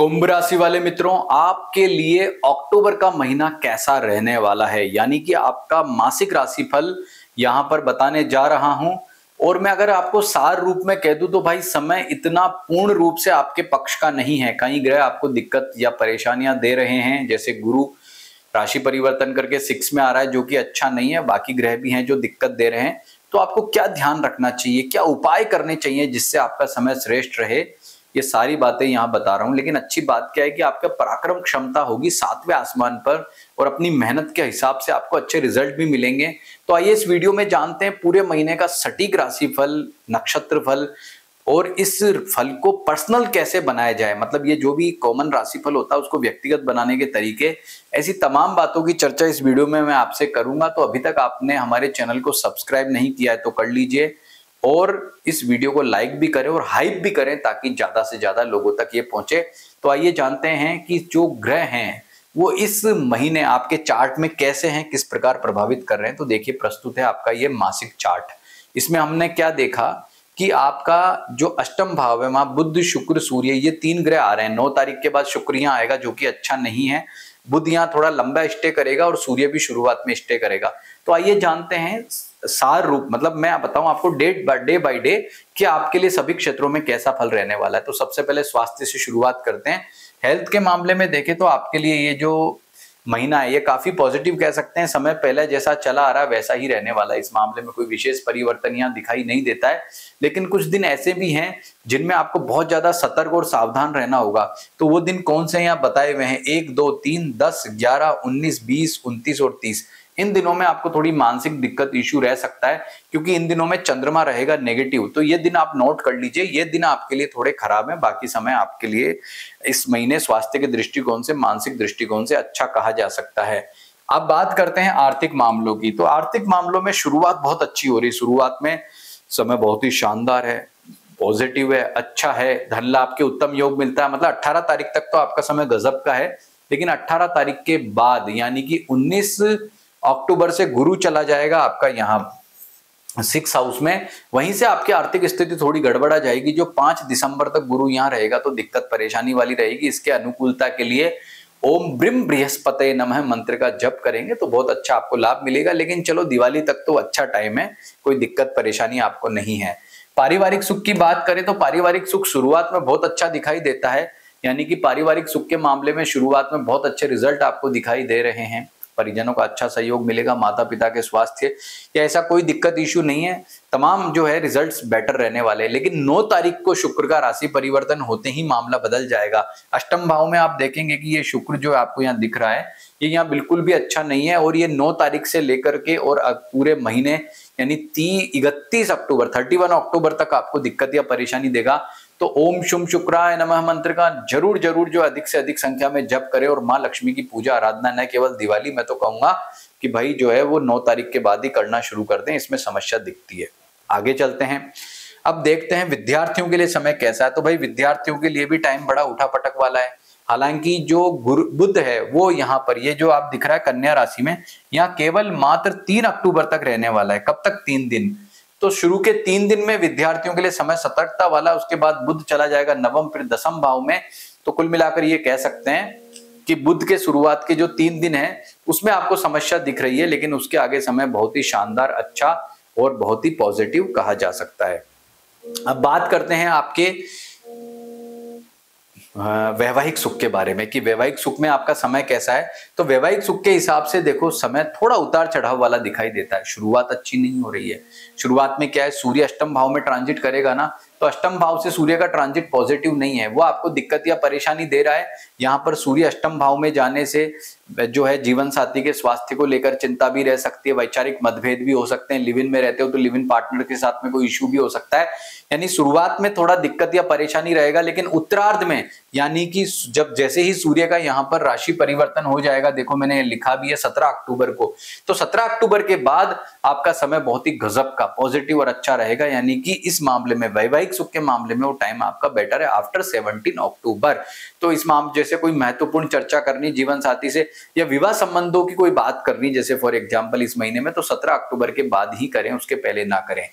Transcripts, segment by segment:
कुंभ राशि वाले मित्रों, आपके लिए अक्टूबर का महीना कैसा रहने वाला है, यानी कि आपका मासिक राशिफल यहां पर बताने जा रहा हूं। और मैं अगर आपको सार रूप में कह दूं तो भाई समय इतना पूर्ण रूप से आपके पक्ष का नहीं है। कई ग्रह आपको दिक्कत या परेशानियां दे रहे हैं, जैसे गुरु राशि परिवर्तन करके 6 में आ रहा है, जो कि अच्छा नहीं है। बाकी ग्रह भी हैं जो दिक्कत दे रहे हैं। तो आपको क्या ध्यान रखना चाहिए, क्या उपाय करने चाहिए जिससे आपका समय श्रेष्ठ रहे, ये सारी बातें यहां बता रहा हूं। लेकिन अच्छी बात क्या है कि आपका पराक्रम क्षमता होगी 7वें आसमान पर, और अपनी मेहनत के हिसाब से आपको अच्छे रिजल्ट भी मिलेंगे। तो आइए इस वीडियो में जानते हैं पूरे महीने का सटीक राशिफल, नक्षत्र फल, और इस फल को पर्सनल कैसे बनाया जाए। मतलब ये जो भी कॉमन राशिफल होता है उसको व्यक्तिगत बनाने के तरीके, ऐसी तमाम बातों की चर्चा इस वीडियो में मैं आपसे करूंगा। तो अभी तक आपने हमारे चैनल को सब्सक्राइब नहीं किया है तो कर लीजिए, और इस वीडियो को लाइक भी करें और हाइप भी करें ताकि ज्यादा से ज्यादा लोगों तक ये पहुंचे। तो आइए जानते हैं कि जो ग्रह हैं वो इस महीने आपके चार्ट में कैसे हैं, किस प्रकार प्रभावित कर रहे हैं। तो देखिए, प्रस्तुत है आपका ये मासिक चार्ट। इसमें हमने क्या देखा कि आपका जो अष्टम भाव है वहां बुध, शुक्र, सूर्य, ये 3 ग्रह आ रहे हैं। 9 तारीख के बाद शुक्र यहाँ आएगा जो कि अच्छा नहीं है। बुध यहाँ थोड़ा लंबा स्टे करेगा और सूर्य भी शुरुआत में स्टे करेगा। तो आइए जानते हैं सार रूप, मतलब मैं बताऊं आपको डे बाय डे कि आपके लिए सभी क्षेत्रों में कैसा फल रहने वाला है। तो सबसे पहले स्वास्थ्य से शुरुआत करते हैं। हेल्थ के मामले में देखें तो आपके लिए ये जो महीना है ये काफी पॉजिटिव कह सकते हैं। समय पहले जैसा चला आ रहा है वैसा ही रहने वाला है। इस मामले में कोई विशेष परिवर्तन यहाँ दिखाई नहीं देता है। लेकिन कुछ दिन ऐसे भी हैं जिनमें आपको बहुत ज्यादा सतर्क और सावधान रहना होगा। तो वो दिन कौन से यहाँ बताए हुए हैं, 1, 2, 3, 10, 11, 19, 20, 29 और 30। इन दिनों में आपको थोड़ी मानसिक दिक्कत, इश्यू रह सकता है, क्योंकि इन दिनों में चंद्रमा रहेगा नेगेटिव। तो ये दिन आप नोट कर लीजिए, ये दिन आपके लिए थोड़े खराब है। बाकी समय आपके लिए इस महीने स्वास्थ्य के दृष्टिकोण से, मानसिक दृष्टिकोण से अच्छा कहा जा सकता है। अब बात करते हैं आर्थिक मामलों की। तो आर्थिक मामलों में शुरुआत बहुत अच्छी हो रही। शुरुआत में समय बहुत ही शानदार है, पॉजिटिव है, अच्छा है। धन लाभ के उत्तम योग मिलता है। मतलब 18 तारीख तक तो आपका समय गजब का है। लेकिन 18 तारीख के बाद यानी कि 19 अक्टूबर से गुरु चला जाएगा आपका यहाँ 6 हाउस में। वहीं से आपकी आर्थिक स्थिति थोड़ी गड़बड़ा जाएगी। जो 5 दिसंबर तक गुरु यहाँ रहेगा तो दिक्कत परेशानी वाली रहेगी। इसके अनुकूलता के लिए ओम ब्रीम बृहस्पते नमः मंत्र का जप करेंगे तो बहुत अच्छा आपको लाभ मिलेगा। लेकिन चलो, दिवाली तक तो अच्छा टाइम है, कोई दिक्कत परेशानी आपको नहीं है। पारिवारिक सुख की बात करें तो पारिवारिक सुख शुरुआत में बहुत अच्छा दिखाई देता है। यानी कि पारिवारिक सुख के मामले में शुरुआत में बहुत अच्छे रिजल्ट आपको दिखाई दे रहे हैं। परिजनों का अच्छा सहयोग मिलेगा। माता पिता के स्वास्थ्य या ऐसा कोई दिक्कत, इश्यू नहीं है। तमाम जो है रिजल्ट्स बेटर रहने वाले हैं। लेकिन 9 तारीख को शुक्र का राशि परिवर्तन होते ही मामला बदल जाएगा। अष्टम भाव में आप देखेंगे कि ये शुक्र जो आपको यहाँ दिख रहा है ये यहाँ बिल्कुल भी अच्छा नहीं है। और ये 9 तारीख से लेकर के और पूरे महीने यानी 31 अक्टूबर 31 अक्टूबर तक आपको दिक्कत या परेशानी देगा। तो ओम शुम शुक्राय नमः मंत्र का जरूर जो अधिक से अधिक संख्या में जप करें, और माँ लक्ष्मी की पूजा आराधना न केवल दिवाली, मैं तो कहूंगा कि भाई जो है वो 9 तारीख के बाद ही करना शुरू कर दें। इसमें समस्या दिखती है। आगे चलते हैं। अब देखते हैं विद्यार्थियों के लिए समय कैसा है। तो भाई विद्यार्थियों के लिए भी टाइम बड़ा उठापटक वाला है। हालांकि जो गुरु बुध है वो यहाँ पर, ये जो आप दिख रहा है कन्या राशि में, यहाँ केवल मात्र 3 अक्टूबर तक रहने वाला है। कब तक? 3 दिन। तो शुरू के 3 दिन में विद्यार्थियों के लिए समय सतर्कता वाला। उसके बाद बुध चला जाएगा नवम, फिर 10वें भाव में। तो कुल मिलाकर ये कह सकते हैं कि बुध के शुरुआत के जो 3 दिन है उसमें आपको समस्या दिख रही है। लेकिन उसके आगे समय बहुत ही शानदार, अच्छा और बहुत ही पॉजिटिव कहा जा सकता है। अब बात करते हैं आपके वैवाहिक सुख के बारे में कि वैवाहिक सुख में आपका समय कैसा है। तो वैवाहिक सुख के हिसाब से देखो, समय थोड़ा उतार चढ़ाव वाला दिखाई देता है। शुरुआत अच्छी नहीं हो रही है। शुरुआत में क्या है, सूर्य अष्टम भाव में ट्रांजिट करेगा ना, तो अष्टम भाव से सूर्य का ट्रांजिट पॉजिटिव नहीं है, वो आपको दिक्कत या परेशानी दे रहा है। यहाँ पर सूर्य अष्टम भाव में जाने से जो है जीवन साथी के स्वास्थ्य को लेकर चिंता भी रह सकती है। वैचारिक मतभेद भी हो सकते हैं। लिव इन में रहते हो तो लिव इन पार्टनर के साथ में कोई इश्यू भी हो सकता है। यानी शुरुआत में थोड़ा दिक्कत या परेशानी रहेगा। लेकिन उत्तरार्ध में यानी कि जब जैसे ही सूर्य का यहाँ पर राशि परिवर्तन हो जाएगा, देखो मैंने लिखा भी है 17 अक्टूबर को, तो 17 अक्टूबर के बाद आपका समय बहुत ही गजब का पॉजिटिव और अच्छा रहेगा। यानी कि इस मामले में, वैवाहिक सुख के मामले में, वो टाइम आपका बेटर है आफ्टर 17 अक्टूबर। तो इस मामले जैसे कोई महत्वपूर्ण चर्चा करनी जीवन साथी से या विवाह संबंधों की कोई बात करनी, जैसे फॉर एग्जांपल इस महीने में, तो 17 अक्टूबर के बाद ही करें, उसके पहले ना करें।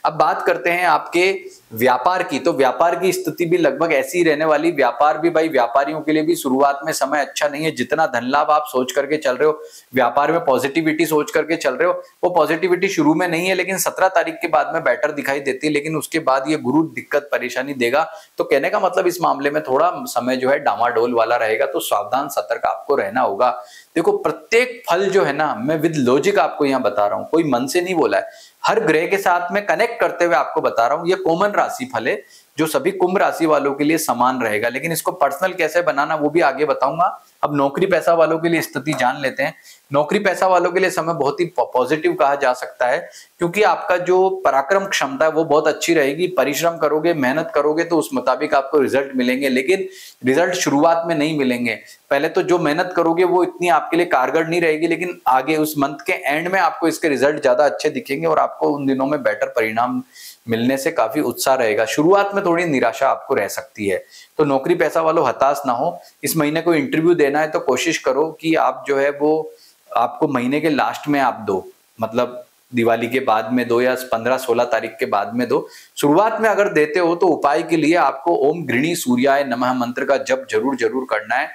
अब बात करते हैं आपके व्यापार की, तो व्यापार की स्थिति भी लगभग ऐसी ही रहने वाली। व्यापार भी भाई, व्यापारियों के लिए भी शुरुआत में समय अच्छा नहीं है। जितना धन लाभ आप सोच करके चल रहे हो, व्यापार में पॉजिटिविटी सोच करके चल रहे हो, वो पॉजिटिविटी शुरू में नहीं है, लेकिन 17 तारीख के बाद में बेटर दिखाई देती है। लेकिन उसके बाद ये गुरु दिक्कत परेशानी देगा। तो कहने का मतलब इस मामले में थोड़ा समय जो है डामाडोल वाला रहेगा, तो सावधान सतर्क आपको रहना होगा। देखो, प्रत्येक फल जो है ना, मैं विद लॉजिक आपको यहाँ बता रहा हूँ, कोई मन से नहीं बोला है, हर ग्रह के साथ में कनेक्ट करते हुए आपको बता रहा हूं। ये कॉमन राशि फल है जो सभी कुंभ राशि वालों के लिए समान रहेगा, लेकिन इसको पर्सनल कैसे बनाना वो भी आगे बताऊंगा। अब नौकरी पैसा वालों के लिए स्थिति जान लेते हैं। नौकरी पैसा वालों के लिए समय बहुत ही पॉजिटिव कहा जा सकता है, क्योंकि आपका जो पराक्रम क्षमता है वो बहुत अच्छी रहेगी। परिश्रम करोगे, मेहनत करोगे तो उस मुताबिक आपको रिजल्ट मिलेंगे, लेकिन रिजल्ट शुरुआत में नहीं मिलेंगे। पहले तो जो मेहनत करोगे वो इतनी आपके लिए कारगर नहीं रहेगी, लेकिन आगे उस मंथ के एंड में आपको इसके रिजल्ट ज्यादा अच्छे दिखेंगे और आपको उन दिनों में बेटर परिणाम मिलने से काफी उत्साह रहेगा। शुरुआत में थोड़ी निराशा आपको रह सकती है, तो नौकरी पैसा वालों हताश ना हो। इस महीने को इंटरव्यू देना है तो कोशिश करो कि आप जो है वो आपको महीने के लास्ट में आप दो, मतलब दिवाली के बाद में दो या 15-16 तारीख के बाद में दो। शुरुआत में अगर देते हो तो उपाय के लिए आपको ओम गृणी सूर्याय नमः मंत्र का जप जरूर करना है,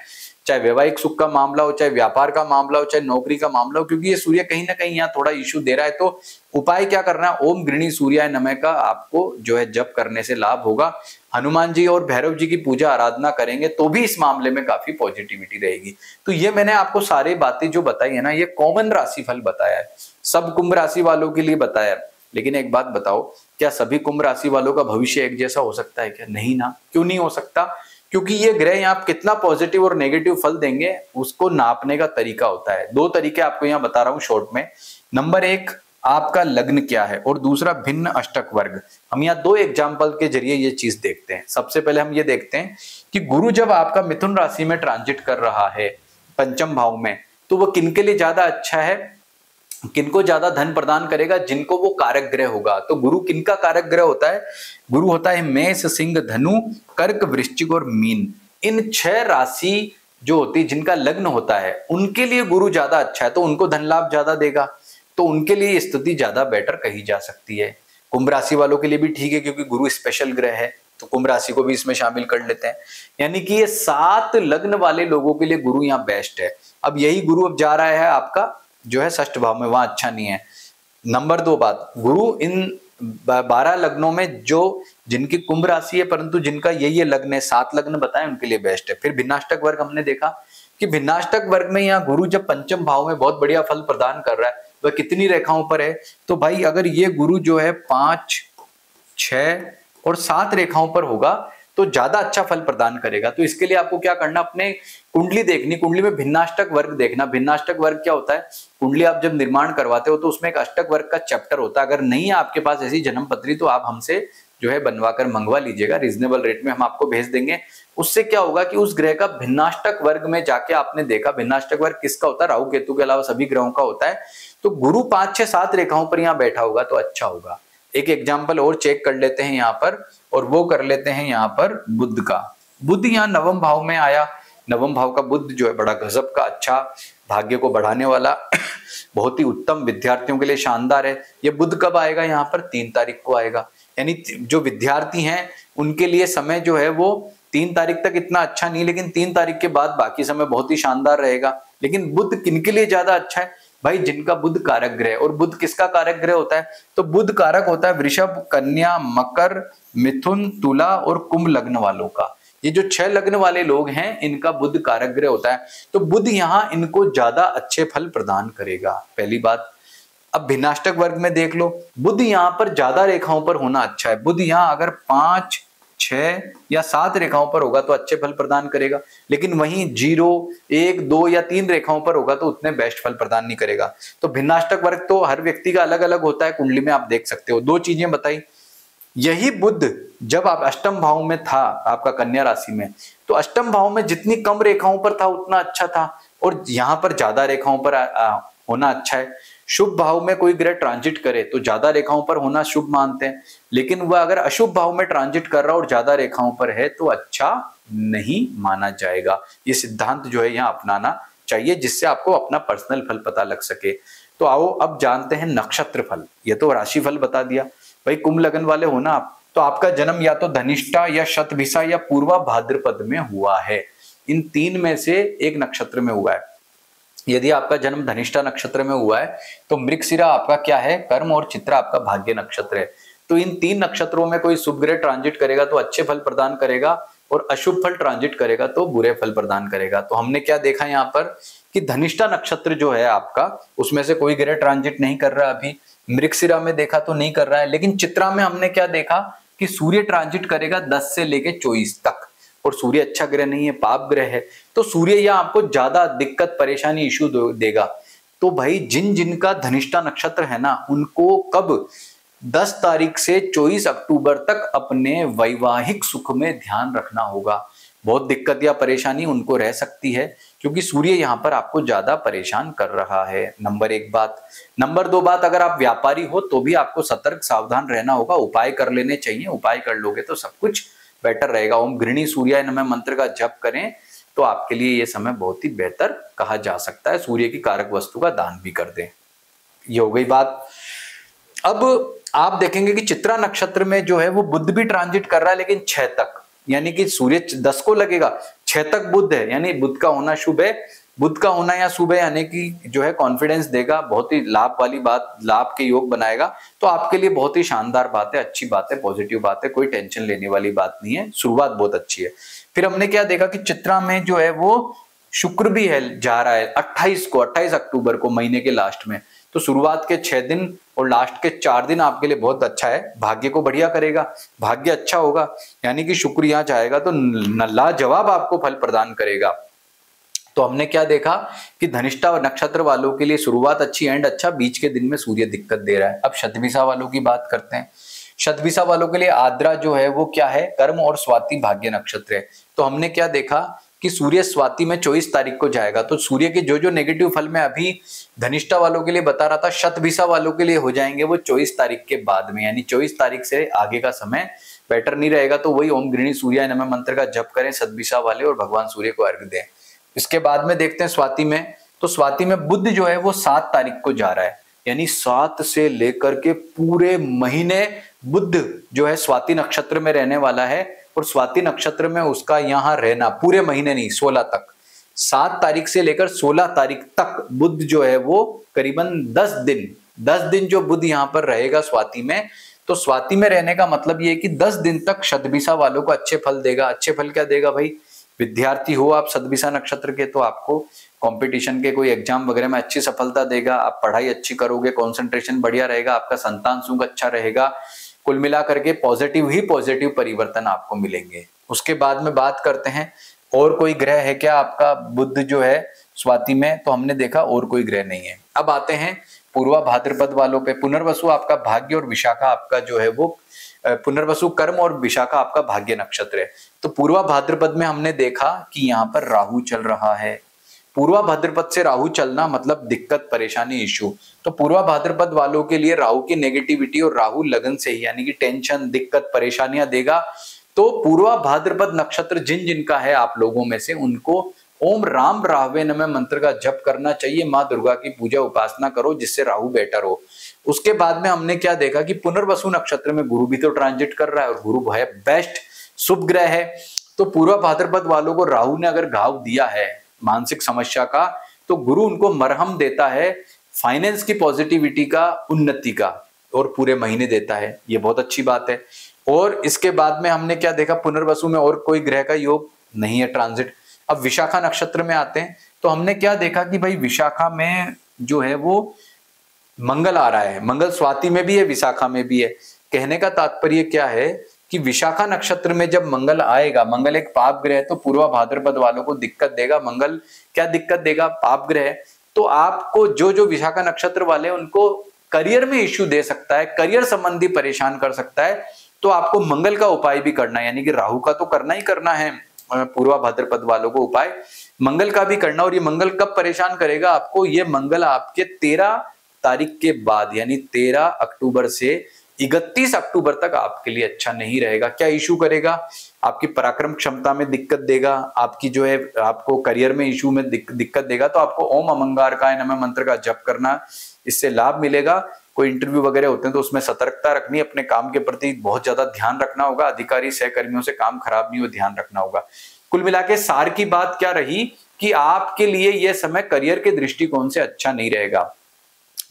चाहे वैवाहिक सुख का मामला हो, चाहे व्यापार का मामला हो, चाहे नौकरी का मामला हो, क्योंकि ये सूर्य कहीं ना कहीं यहाँ थोड़ा इश्यू दे रहा है। तो उपाय क्या करना है, ओम गृणी सूर्याय नमः का आपको जो है जप करने से लाभ होगा। हनुमान जी और भैरव जी की पूजा आराधना करेंगे तो भी इस मामले में काफी पॉजिटिविटी रहेगी। तो ये मैंने आपको सारी बातें जो बताई है ना, ये कॉमन राशि फल बताया है, सब कुंभ राशि वालों के लिए बताया है। लेकिन एक बात बताओ, क्या सभी कुंभ राशि वालों का भविष्य एक जैसा हो सकता है क्या? नहीं ना। क्यों नहीं हो सकता? क्योंकि ये ग्रह यहाँ कितना पॉजिटिव और नेगेटिव फल देंगे उसको नापने का तरीका होता है। दो तरीके आपको यहाँ बता रहा हूं शॉर्ट में। नंबर एक, आपका लग्न क्या है, और दूसरा भिन्न अष्टक वर्ग। हम यहाँ दो एग्जाम्पल के जरिए ये चीज देखते हैं। सबसे पहले हम ये देखते हैं कि गुरु जब आपका मिथुन राशि में ट्रांजिट कर रहा है पंचम भाव में, तो वो किनके लिए ज्यादा अच्छा है, किनको ज्यादा धन प्रदान करेगा, जिनको वो कारक ग्रह होगा। तो गुरु किनका कारक ग्रह होता है? गुरु होता है मेष, सिंह, धनु, कर्क, वृश्चिक और मीन। इन 6 राशि जो होती है जिनका लग्न होता है उनके लिए गुरु ज्यादा अच्छा है, तो उनको धन लाभ ज्यादा देगा, तो उनके लिए स्थिति ज्यादा बेटर कही जा सकती है। कुंभ राशि वालों के लिए भी ठीक है, क्योंकि गुरु स्पेशल ग्रह है, तो कुंभ राशि को भी इसमें शामिल कर लेते हैं। यानी कि ये 7 लग्न वाले लोगों के लिए गुरु यहाँ बेस्ट है। अब यही गुरु अब जा रहा है आपका जो है षष्ठ भाव में, वहां अच्छा नहीं है। नंबर 2 बात, गुरु इन 12 लग्नों में जो जिनकी कुंभ राशि है परंतु जिनका ये लग्न है, 7 लग्न बताए, उनके लिए बेस्ट है। फिर भिन्नाष्टक वर्ग हमने देखा कि भिन्नाष्टक वर्ग में यहाँ गुरु जब पंचम भाव में बहुत बढ़िया फल प्रदान कर रहा है, वह कितनी रेखाओं पर है? तो भाई अगर ये गुरु जो है 5, 6 और 7 रेखाओं पर होगा तो ज्यादा अच्छा फल प्रदान करेगा। तो इसके लिए आपको क्या करना, अपने कुंडली देखनी, कुंडली में भिन्नाष्टक वर्ग देखना। भिन्नाष्टक वर्ग क्या होता है? कुंडली आप जब निर्माण करवाते हो तो उसमें एक अष्टक वर्ग का चैप्टर होता है। अगर नहीं है आपके पास ऐसी जन्म पत्री तो आप हमसे जो है बनवाकर मंगवा लीजिएगा, रीजनेबल रेट में हम आपको भेज देंगे। उससे क्या होगा कि उस ग्रह का भिन्नाष्टक वर्ग में जाके आपने देखा, भिन्नाष्टक वर्ग किसका होता है? राहु केतु के अलावा सभी ग्रहों का होता है। तो गुरु 5, 6, 7 रेखाओं पर यहाँ बैठा होगा तो अच्छा होगा। एक एग्जाम्पल और चेक कर लेते हैं यहाँ पर, और वो कर लेते हैं यहाँ पर बुध का। बुध यहाँ नवम भाव में आया। नवम भाव का बुध जो है बड़ा गजब का अच्छा, भाग्य को बढ़ाने वाला बहुत ही उत्तम, विद्यार्थियों के लिए शानदार है। ये बुध कब आएगा? यहाँ पर 3 तारीख को आएगा। यानी जो विद्यार्थी हैं उनके लिए समय जो है वो 3 तारीख तक इतना अच्छा नहीं, लेकिन 3 तारीख के बाद बाकी समय बहुत ही शानदार रहेगा। लेकिन बुध किनके लिए ज्यादा अच्छा है? भाई जिनका बुध कारक ग्रह। और बुध किसका कारक ग्रह होता है? तो बुध कारक होता है वृषभ, कन्या, मकर, मिथुन, तुला और कुंभ लग्न वालों का। ये जो 6 लग्न वाले लोग हैं इनका बुध कारक ग्रह होता है। तो बुध यहाँ इनको ज्यादा अच्छे फल प्रदान करेगा, पहली बात। अब भिन्नाष्टक वर्ग में देख लो, बुध यहाँ पर ज्यादा रेखाओं पर होना अच्छा है। बुध यहाँ अगर 5, 6 या 7 रेखाओं पर होगा तो अच्छे फल प्रदान करेगा, लेकिन वहीं 0, 1, 2 या 3 रेखाओं पर होगा तो उतने बेस्ट फल प्रदान नहीं करेगा। तो भिन्नाष्टक वर्ग तो हर व्यक्ति का अलग अलग होता है, कुंडली में आप देख सकते हो। 2 चीजें बताई। यही बुध जब आप अष्टम भाव में था आपका कन्या राशि में, तो अष्टम भाव में जितनी कम रेखाओं पर था उतना अच्छा था, और यहाँ पर ज्यादा रेखाओं पर होना अच्छा है। शुभ भाव में कोई ग्रह ट्रांजिट करे तो ज्यादा रेखाओं पर होना शुभ मानते हैं, लेकिन वह अगर अशुभ भाव में ट्रांजिट कर रहा और ज्यादा रेखाओं पर है तो अच्छा नहीं माना जाएगा। ये सिद्धांत जो है यहाँ अपनाना चाहिए, जिससे आपको अपना पर्सनल फल पता लग सके। तो आओ अब जानते हैं नक्षत्र फल। ये तो राशि फल बता दिया। भाई कुंभ लग्न वाले हो ना आप, तो आपका जन्म या तो धनिष्ठा या शतभिषा या पूर्वा भाद्रपद में हुआ है। इन तीन में से एक नक्षत्र में हुआ है। यदि आपका जन्म धनिष्ठा नक्षत्र में हुआ है तो मृगशिरा आपका क्या है, कर्म, और चित्रा आपका भाग्य नक्षत्र है। तो इन तीन नक्षत्रों में कोई शुभ ग्रह ट्रांजिट करेगा तो अच्छे फल प्रदान करेगा, और अशुभ फल ट्रांजिट करेगा तो बुरे फल प्रदान करेगा। तो हमने क्या देखा यहाँ पर कि धनिष्ठा नक्षत्र जो है आपका, उसमें से कोई ग्रह ट्रांजिट नहीं कर रहा अभी। मृगशिरा में देखा तो नहीं कर रहा है, लेकिन चित्रा में हमने क्या देखा कि सूर्य ट्रांजिट करेगा 10 से लेके 24 तक, और सूर्य अच्छा ग्रह नहीं है, पाप ग्रह है। तो सूर्य यहाँ आपको ज्यादा दिक्कत, परेशानी, इश्यू देगा। तो भाई जिन जिनका धनिष्ठा नक्षत्र है ना, उनको कब 10 तारीख से 24 अक्टूबर तक अपने वैवाहिक सुख में ध्यान रखना होगा। बहुत दिक्कत या परेशानी उनको रह सकती है, क्योंकि सूर्य यहाँ पर आपको ज्यादा परेशान कर रहा है। नंबर 1 बात। नंबर 2 बात, अगर आप व्यापारी हो तो भी आपको सतर्क सावधान रहना होगा, उपाय कर लेने चाहिए। उपाय कर लोगे तो सब कुछ बेटर रहेगा। ओम गृणी सूर्याय नमः मंत्र का जप करें तो आपके लिए ये समय बहुत ही बेहतर कहा जा सकता है। सूर्य की कारक वस्तु का दान भी कर दें। ये हो गई बात। अब आप देखेंगे कि चित्रा नक्षत्र में जो है वो बुध भी ट्रांजिट कर रहा है, लेकिन 6 तक, यानी कि सूर्य 10 को लगेगा, 6 तक बुध है, यानी बुध का होना शुभ है। बुध का होना या शुभ है, यानी कि जो है कॉन्फिडेंस देगा, बहुत ही लाभ वाली बात, लाभ के योग बनाएगा। तो आपके लिए बहुत ही शानदार बात है, अच्छी बात है, पॉजिटिव बात है, कोई टेंशन लेने वाली बात नहीं है, शुरुआत बहुत अच्छी है। फिर हमने क्या देखा कि चित्रा में जो है वो शुक्र भी है, जा रहा है 28 अक्टूबर को, महीने के लास्ट में। तो शुरुआत के 6 दिन और लास्ट के 4 दिन आपके लिए बहुत अच्छा है, भाग्य को बढ़िया करेगा, भाग्य अच्छा होगा, यानी कि शुक्र यहाँ जाएगा तो लाजवाब आपको फल प्रदान करेगा। तो हमने क्या देखा कि धनिष्ठा नक्षत्र वालों के लिए शुरुआत अच्छी, एंड अच्छा, बीच के दिन में सूर्य दिक्कत दे रहा है। अब शतभिषा वालों की बात करते हैं। शतभिषा वालों के लिए आद्रा जो है वो क्या है, कर्म, और स्वाति भाग्य नक्षत्र है। तो हमने क्या देखा कि सूर्य स्वाति में 24 तारीख को जाएगा। तो सूर्य के जो जो नेगेटिव फल मैं अभी धनिष्ठा वालों के लिए बता रहा था, शतभिषा वालों के लिए हो जाएंगे वो 24 तारीख के बाद में, यानी 24 तारीख से आगे का समय बेटर नहीं रहेगा। तो वही ओम गृणी सूर्याय नमः मंत्र का जप करें शतभिषा वाले, और भगवान सूर्य को अर्घ्य दें। इसके बाद में देखते हैं स्वाति में। तो स्वाति में बुध जो है वो 7 तारीख को जा रहा है, यानी 7 से लेकर के पूरे महीने बुध जो है स्वाति नक्षत्र में रहने वाला है, और स्वाति नक्षत्र में उसका यहाँ रहना पूरे महीने नहीं, 16 तक, 7 तारीख से लेकर 16 तारीख तक बुध जो है वो करीबन 10 दिन जो बुध यहाँ पर रहेगा स्वाति में। तो स्वाति में रहने का मतलब ये है कि 10 दिन तक शतभिषा वालों को अच्छे फल देगा। अच्छे फल क्या देगा भाई, विद्यार्थी हो आप शतभिषा नक्षत्र के तो आपको कंपटीशन के कोई एग्जाम वगैरह में अच्छी सफलता देगा, आप पढ़ाई अच्छी करोगे, कंसंट्रेशन बढ़िया रहेगा, आपका संतान सुख अच्छा रहेगा। कुल मिलाकर के पॉजिटिव ही पॉजिटिव परिवर्तन आपको मिलेंगे। उसके बाद में बात करते हैं और कोई ग्रह है क्या आपका बुध जो है स्वाति में, तो हमने देखा और कोई ग्रह नहीं है। अब आते हैं पूर्वा भाद्रपद वालों पे। पुनर्वसु आपका भाग्य और विशाखा आपका जो है वो पुनर्वसु कर्म और विशाखा आपका भाग्य नक्षत्र है। तो पूर्वा भाद्रपद में हमने देखा कि यहाँ पर राहु चल रहा है। पूर्वा भाद्रपद से राहु चलना मतलब दिक्कत, परेशानी, इश्यू। तो पूर्वा भाद्रपद वालों के लिए राहु की नेगेटिविटी और राहु लगन से ही, यानी कि टेंशन, दिक्कत, परेशानियां देगा। तो पूर्वा भाद्रपद नक्षत्र जिन जिनका है आप लोगों में से, उनको ओम राम राहवे नमः मंत्र का जप करना चाहिए। माँ दुर्गा की पूजा उपासना करो जिससे राहु बेटर हो। उसके बाद में हमने क्या देखा कि पुनर्वसु नक्षत्र में गुरु भी तो ट्रांजिट कर रहा है, और गुरु है बेस्ट शुभ ग्रह है। तो पूर्वा भाद्रपद वालों को राहु ने अगर घाव दिया है मानसिक समस्या का, तो गुरु उनको मरहम देता है फाइनेंस की पॉजिटिविटी का, उन्नति का, और पूरे महीने देता है। ये बहुत अच्छी बात है। और इसके बाद में हमने क्या देखा, पुनर्वसु में और कोई ग्रह का योग नहीं है ट्रांजिट। अब विशाखा नक्षत्र में आते हैं। तो हमने क्या देखा कि भाई विशाखा में जो है वो मंगल आ रहा है। मंगल स्वाति में भी है, विशाखा में भी है। कहने का तात्पर्य क्या है कि विशाखा नक्षत्र में जब मंगल आएगा, मंगल एक पाप ग्रह है, तो पूर्वा भाद्रपद वालों को दिक्कत देगा। मंगल क्या दिक्कत देगा, पाप ग्रह है। तो आपको जो जो विशाखा नक्षत्र वाले उनको करियर में इश्यू दे सकता है, करियर संबंधी परेशान कर सकता है। तो आपको मंगल का उपाय भी करना है, यानी कि राहु का तो करना ही करना है पूर्वा भाद्रपद वालों को उपाय, मंगल का भी करना। और ये मंगल कब परेशान करेगा आपको, ये मंगल आपके 13 तारीख के बाद, यानी 13 अक्टूबर से 31 अक्टूबर तक आपके लिए अच्छा नहीं रहेगा। क्या इशू करेगा, आपकी पराक्रम क्षमता में दिक्कत देगा, आपकी जो है आपको करियर में इशू में दिक्कत देगा, तो आपको ओम अमंगारकाय नमः मंत्र का जप करना, इससे लाभ मिलेगा। कोई इंटरव्यू वगैरह होते हैं तो उसमें सतर्कता रखनी, अपने काम के प्रति बहुत ज्यादा ध्यान रखना होगा, अधिकारी सहकर्मियों से काम खराब नहीं हो ध्यान रखना होगा। कुल मिला के सार की बात क्या रही कि आपके लिए यह समय करियर के दृष्टिकोण से अच्छा नहीं रहेगा।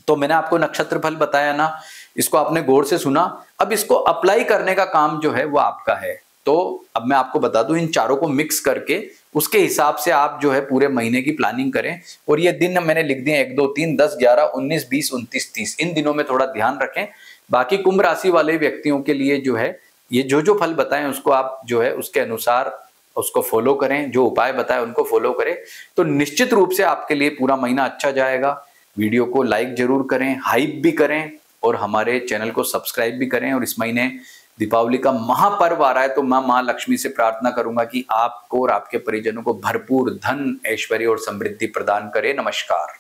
तो मैंने आपको नक्षत्र फल बताया ना, इसको आपने गौर से सुना, अब इसको अप्लाई करने का काम जो है वो आपका है। तो अब मैं आपको बता दूं, इन चारों को मिक्स करके उसके हिसाब से आप जो है पूरे महीने की प्लानिंग करें। और ये दिन मैंने लिख दिए 1 2 3 10 11 19 20 29 30, इन दिनों में थोड़ा ध्यान रखें। बाकी कुंभ राशि वाले व्यक्तियों के लिए जो है ये जो फल बताएं उसको आप जो है उसके अनुसार उसको फॉलो करें, जो उपाय बताए उनको फॉलो करें, तो निश्चित रूप से आपके लिए पूरा महीना अच्छा जाएगा। वीडियो को लाइक जरूर करें, हाइप भी करें और हमारे चैनल को सब्सक्राइब भी करें। और इस महीने दीपावली का महापर्व आ रहा है, तो मैं मां लक्ष्मी से प्रार्थना करूंगा कि आपको और आपके परिजनों को भरपूर धन, ऐश्वर्य और समृद्धि प्रदान करे। नमस्कार।